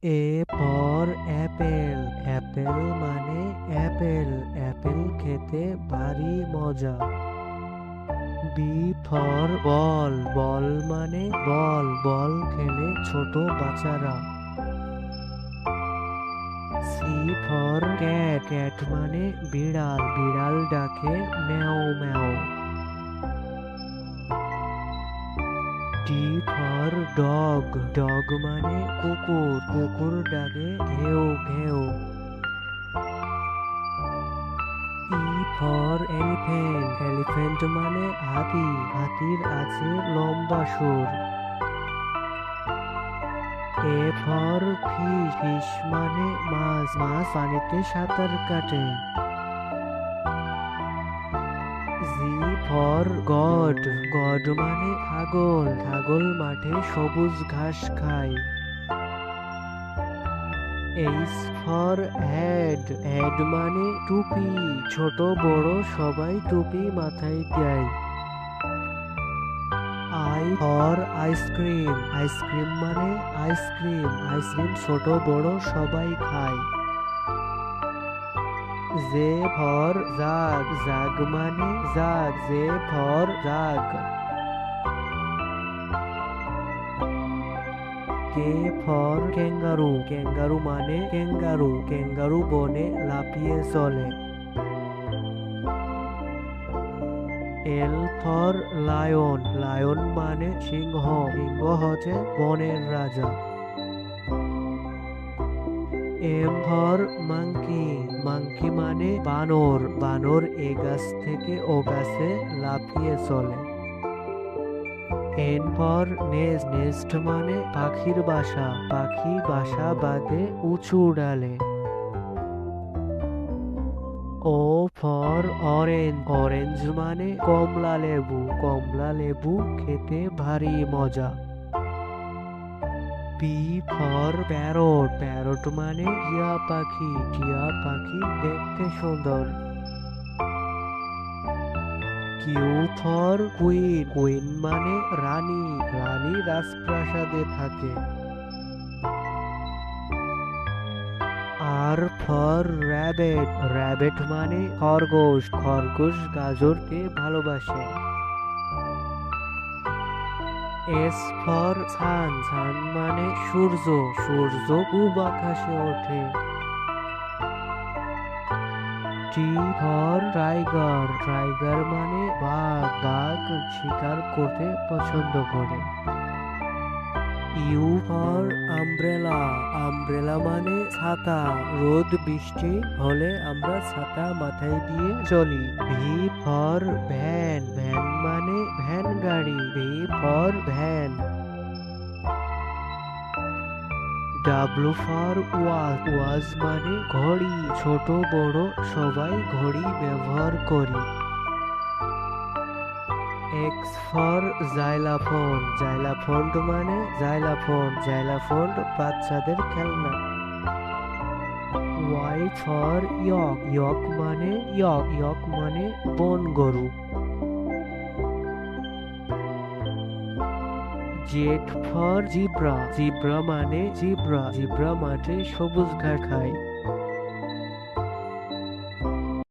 A for Apple. Apple মানে Apple. Apple খেতে ভারী মজা। B for ball. বল মানে বল। বল খেলে ছোট বাচ্চারা। C for cat. ক্যাট মানে বিড়াল। বিড়াল ডাকে ম্যাও ম্যাও। D for dog. ডগ মানে কুকুর। কুকুর ডাকে ঘেউ ঘেউ। E for elephant. এলিফ্যান্ট মানে হাতি। হাতির আছে লম্বা সুর। A for fish. ফিশ মানে মাছ। মাছ পানিতে সাঁতার কাটে। G for god. গড মানে ছাগল। ছাগল মাঠে সবুজ ঘাস খায়। H for head. হেড মানে টুপি। ছোট বড় সবাই টুপি মাথায় দেয়। I for ice cream. আইসক্রিম মানে আইসক্রিম। আইসক্রিম ছোট বড় সবাই খায়। J for jug. জাগ মানে jug. J for jug. K for kangaroo. Kangaroo মানে ক্যাঙ্গারু। ক্যাঙ্গারু বনে লাফিয়ে চলে। L for lion. লায়ন মানে সিংহ। সিংহ হচ্ছে বনের রাজা। M for monkey. মাংকি মানে বানর। বানর এ গাছ থেকে ও গাছে লাফিয়ে চলে। N for nest. নেস্ট মানে পাখির বাসা। পাখি বাসা বাঁধে উঁচু ডালে। O for orange. অরেঞ্জ মানে কমলা লেবু। কমলা লেবু খেতে ভারী মজা। P for parrot. প্যারট মানে টিয়া পাখি। টিয়া পাখি দেখতে সুন্দর। Q for queen. কুইন মানে রানী। রানী রাজপ্রাসাদে থাকে। আর ফর র্যাবেট। র্যাবেট মানে খরগোশ। খরগোশ গাজরকে ভালোবাসে। S for sun. সান মানে সূর্য। সূর্য পূব আকাশে ওঠে। T for tiger. টাইগার মানে বাঘ। বাঘ শিকার করতে পছন্দ করে। You for umbrella. আমব্রেলা মানে ছাতা। রোদ বৃষ্টি হলে আমরা ছাতা মাথায় দিয়ে চলি। V for van. ভ্যান মানে ভ্যান গাড়ি। V for van. W for watch. Watch মানে ঘড়ি। ছোট বড় সবাই ঘড়ি ব্যবহার করি। X for জাইলাফোন। জাইলাফোন মানে জাইলাফোন। জাইলাফোন বাচ্চাদের খেলনা। ওয়াই ফর ইয়ক। ইয়ক মানে ইয়ক। ইয়ক মানে বন গরু। Z for zebra. জিব্রা মানে জিব্রা। জিব্রা মাঠে সবুজ ঘাস খায়।